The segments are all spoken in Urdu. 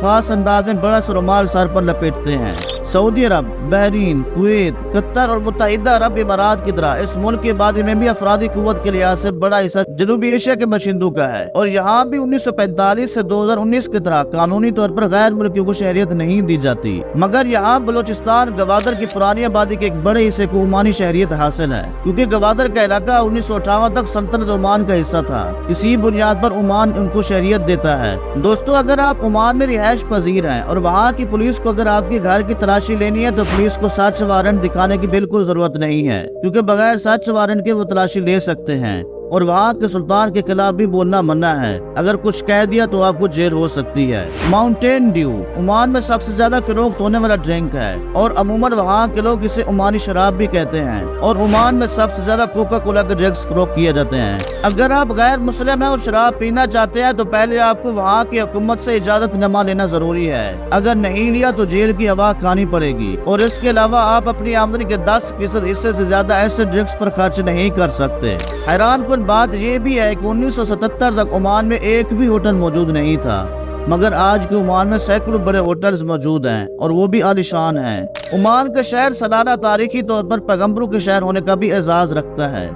خاص انداز میں بڑا سا رومال سر پر لپیٹتے ہیں۔ سعودی عرب، بحرین، کویت، قطر اور متحدہ عرب امارات کی طرح اس ملک کی آبادی میں بھی افرادی قوت کے لحاظ سے بڑا حصہ جنوبی ایشیا کے باشندوں کا ہے، اور یہاں بھی 1945 سے 2019 کی طرح قانونی طور پر غیر ملکیوں کو شہریت نہیں دی جاتی، مگر یہاں بلوچستان گوادر کی پرانی آبادی کے ایک بڑے حصے کو عمانی شہریت حاصل ہے، کیونکہ گوادر کا علاقہ 1958 تک سلطنت عمان کا حصہ تھا۔ اسی بنیاد پر عمان ان کو شہریت دیتا ہے۔ دوستو، اگر آپ عمان میں رہائش پذیر ہیں اور وہاں کی پولیس کو اگر آپ کے گھر کی تلاشی لینی ہے تو پولیس کو سرچ وارنٹ دکھانے کی بالکل ضرورت نہیں ہے، کیونکہ بغیر سرچ وارنٹ کے وہ تلاشی لے سکتے ہیں، اور وہاں کے سلطان کے خلاف بھی بولنا منع ہے۔ اگر کچھ کہہ دیا تو آپ کو جیل ہو سکتی ہے۔ ماؤنٹین ڈیو عمان میں سب سے زیادہ فروخت ہونے والا ڈرنک ہے، اور عموماً وہاں کے لوگ اسے عمانی شراب بھی کہتے ہیں، اور عمان میں سب سے زیادہ کوکا کولا کے ڈرنکس فروخت کیے جاتے ہیں۔ اگر آپ غیر مسلم ہیں اور شراب پینا چاہتے ہیں تو پہلے آپ کو وہاں کی حکومت سے اجازت نامہ لینا ضروری ہے۔ اگر نہیں لیا تو جیل کی ہوا کھانی پڑے گی، اور اس کے علاوہ آپ اپنی آمدنی کے 10% حصے سے زیادہ ایسے ڈرنکس پر خرچ نہیں کر سکتے۔ حیران کن بات یہ بھی ہے کہ 1977 تک عمان میں ایک بھی ہوٹل موجود نہیں تھا، مگر آج کے عمان میں سینکڑوں بڑے ہوٹلز موجود ہیں، اور وہ بھی عالیشان ہیں۔ عمان کا شہر سلالہ تاریخی طور پر پیغمبروں کے شہر ہونے کا بھی اعزاز رکھتا ہے۔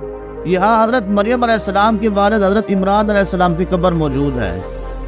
یہاں حضرت مریم علیہ السلام کے والد حضرت عمران علیہ السلام کی قبر موجود ہے۔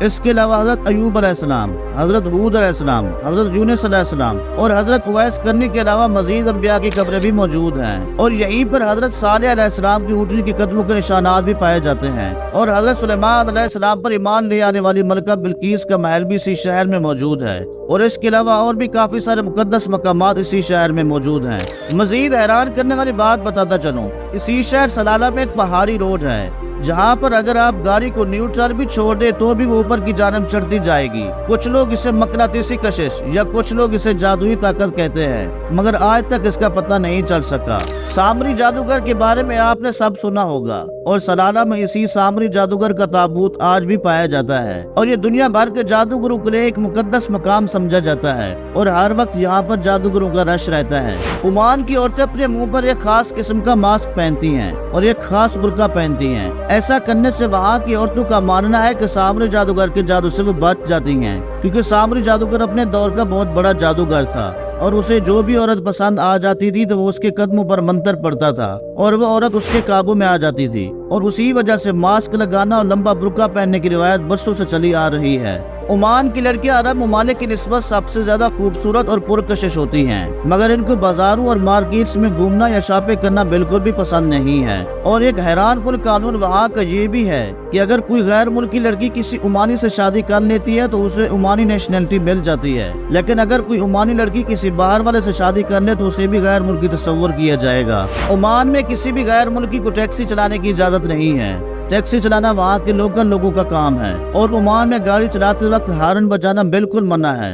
اس کے علاوہ حضرت ایوب علیہ السلام، حضرت ہود علیہ السلام، حضرت یونس علیہ السلام اور حضرت اویس کرنی کے علاوہ مزید انبیاء کی قبریں بھی موجود ہیں، اور یہیں پر حضرت صالح علیہ السلام کی اونٹنی کے قدموں کے نشانات بھی پائے جاتے ہیں، اور حضرت سلیمان علیہ السلام پر ایمان لے آنے والی ملکہ بلقیس کا محل بھی اسی شہر میں موجود ہے، اور اس کے علاوہ اور بھی کافی سارے مقدس مقامات اسی شہر میں موجود ہیں۔ مزید حیران کرنے والی بات بتاتا چلوں، اسی شہر سلالہ میں ایک پہاڑی روڈ ہے، جہاں پر اگر آپ گاڑی کو نیوٹرل بھی چھوڑ دے تو بھی وہ اوپر کی جانب چڑھتی جائے گی۔ کچھ لوگ اسے مقناطیسی کشش یا کچھ لوگ اسے جادوئی طاقت کہتے ہیں، مگر آج تک اس کا پتہ نہیں چل سکا۔ سامری جادوگر کے بارے میں آپ نے سب سنا ہوگا، اور سلالہ میں اسی سامری جادوگر کا تابوت آج بھی پایا جاتا ہے، اور یہ دنیا بھر کے جادوگروں کے لیے ایک مقدس مقام سمجھا جاتا ہے، اور ہر وقت یہاں پر جادوگروں کا رش رہتا ہے۔ عمان کی عورتیں اپنے منہ پر ایک خاص قسم کا ماسک پہنتی ہیں اور ایک خاص برقع پہنتی ہیں۔ ایسا کرنے سے وہاں کی عورتوں کا ماننا ہے کہ سامری جادوگر کے جادو سے وہ بچ جاتی ہیں، کیونکہ سامری جادوگر اپنے دور کا بہت بڑا جادوگر تھا، اور اسے جو بھی عورت پسند آ جاتی تھی تو وہ اس کے قدموں پر منتر پڑتا تھا، اور وہ عورت اس کے قابو میں آ جاتی تھی، اور اسی وجہ سے ماسک لگانا اور لمبا برقع پہننے کی روایت برسوں سے چلی آ رہی ہے۔ عمان کی لڑکیاں عرب ممالک کی نسبت سب سے زیادہ خوبصورت اور پرکشش ہوتی ہیں، مگر ان کو بازاروں اور مارکیٹس میں گھومنا یا شاپنگ کرنا بالکل بھی پسند نہیں ہے۔ اور ایک حیران کن قانون وہاں کا یہ بھی ہے کہ اگر کوئی غیر ملکی لڑکی کسی عمانی سے شادی کر لیتی ہے تو اسے عمانی نیشنلٹی مل جاتی ہے، لیکن اگر کوئی عمانی لڑکی کسی باہر والے سے شادی کر لے تو اسے بھی غیر ملکی تصور کیا جائے گا۔ عمان میں کسی بھی غیر ملکی کو ٹیکسی چلانے کی اجازت نہیں ہے۔ ٹیکسی چلانا وہاں کے لوکل لوگوں کا کام ہے، اور عمان میں گاڑی چلاتے وقت ہارن بجانا بالکل منع ہے۔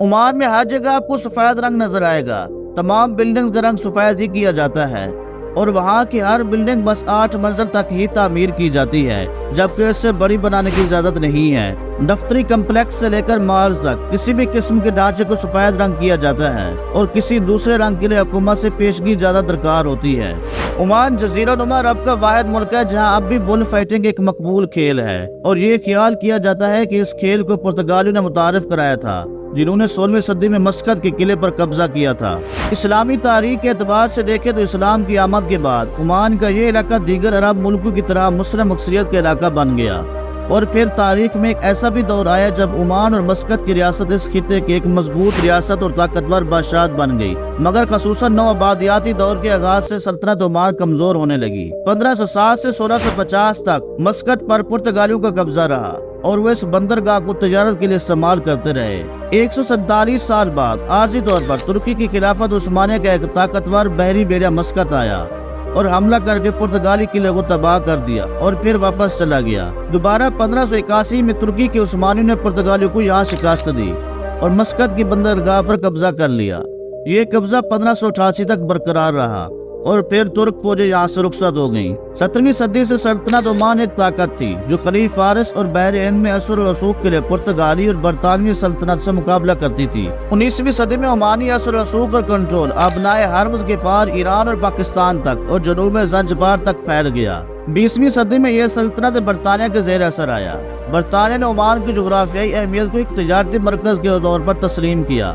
عمان میں ہر جگہ آپ کو سفید رنگ نظر آئے گا، تمام بلڈنگز کا رنگ سفید ہی کیا جاتا ہے، اور وہاں کی ہر بلڈنگ بس 8 منزل تک ہی تعمیر کی جاتی ہے، جبکہ اس سے بڑی بنانے کی اجازت نہیں ہے۔ دفتری کمپلیکس سے لے کر مالز تک کسی بھی قسم کے ڈھانچے کو سفید رنگ کیا جاتا ہے، اور کسی دوسرے رنگ کے لیے حکومت سے پیشگی زیادہ درکار ہوتی ہے۔ عمان جزیرہ نما عرب کا واحد ملک ہے جہاں اب بھی بل فائٹنگ ایک مقبول کھیل ہے، اور یہ خیال کیا جاتا ہے کہ اس کھیل کو پرتگالیوں نے متعارف کرایا تھا، جنہوں نے 16ویں صدی میں مسقط کے قلعے پر قبضہ کیا تھا۔ اسلامی تاریخ کے اعتبار سے دیکھیں تو اسلام کی آمد کے بعد عمان کا یہ علاقہ دیگر عرب ملکوں کی طرح مسلم اکثریت کا علاقہ بن گیا، اور پھر تاریخ میں ایک ایسا بھی دور آیا جب عمان اور مسقط کی ریاست اس خطے کی ایک مضبوط ریاست اور طاقتور بادشاہت بن گئی، مگر خصوصاً نوآبادیاتی دور کے آغاز سے سلطنت عمان کمزور ہونے لگی۔ 1560 سے 1650 تک مسقط پر پرتگالیوں کا قبضہ رہا، اور وہ اس بندرگاہ کو تجارت کے لیے استعمال کرتے رہے۔ 147 سال بعد عارضی طور پر ترکی کی خلافت عثمانیہ کا ایک طاقتور بحری بیڑا مسقط آیا اور حملہ کر کے پرتگالی قلعے کو تباہ کر دیا، اور پھر واپس چلا گیا۔ دوبارہ 1581 میں ترکی کے عثمانیوں نے پرتگالیوں کو یہاں شکست دی اور مسقط کی بندرگاہ پر قبضہ کر لیا۔ یہ قبضہ 1588 تک برقرار رہا، اور پھر ترک فوجیں یہاں سے رخصت ہو گئیں۔ 17ویں صدی سے سلطنت عمان ایک طاقت تھی جو خلیج فارس اور بحر ہند میں اثر و رسوخ کے لیے پرتگالی اور برطانوی سلطنت سے مقابلہ کرتی تھی۔ 19ویں صدی میں عمانی اثر و رسوخ اور کنٹرول آبنائے حرمز کے پار ایران اور پاکستان تک اور جنوب میں زنجبار تک پھیل گیا۔ 20ویں صدی میں یہ سلطنت برطانیہ کے زیر اثر آیا۔ برطانیہ نے عمان کی جغرافیائی اہمیت کو ایک تجارتی مرکز کے طور پر تسلیم کیا،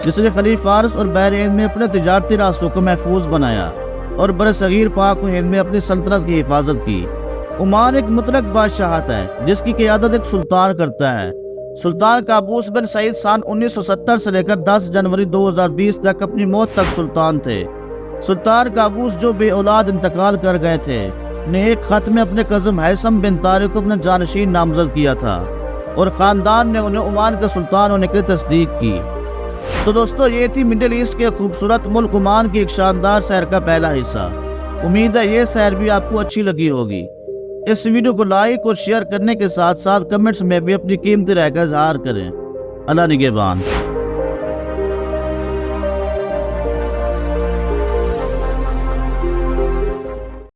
جس نے خلیج فارس اور بحر ہند میں اپنے تجارتی راستوں کو محفوظ بنایا اور برصغیر پاک و ہند میں اپنی سلطنت کی حفاظت کی۔ عمان ایک مطلق بادشاہت ہے جس کی قیادت ایک سلطان کرتا ہے۔ سلطان قابوس بن سعید سن 1970 سے لے کر 10 جنوری 2020 تک اپنی موت تک سلطان تھے۔ سلطان قابوس جو بے اولاد انتقال کر گئے تھے نے ایک خط میں اپنے قزم ہیثم بن طارق کو اپنا جانشین نامزد کیا تھا اور خاندان نے انہیں عمان کا سلطان ہونے کی تصدیق کی۔ تو دوستو، یہ تھی مڈل ایسٹ کے خوبصورت ملک عمان کی ایک شاندار سیر کا پہلا حصہ۔ امید ہے یہ سیر بھی آپ کو اچھی لگی ہوگی۔ اس ویڈیو کو لائک اور شیئر کرنے کے ساتھ ساتھ کمنٹس میں بھی اپنی قیمتی رائے کا اظہار کریں۔ اللہ نگہبان۔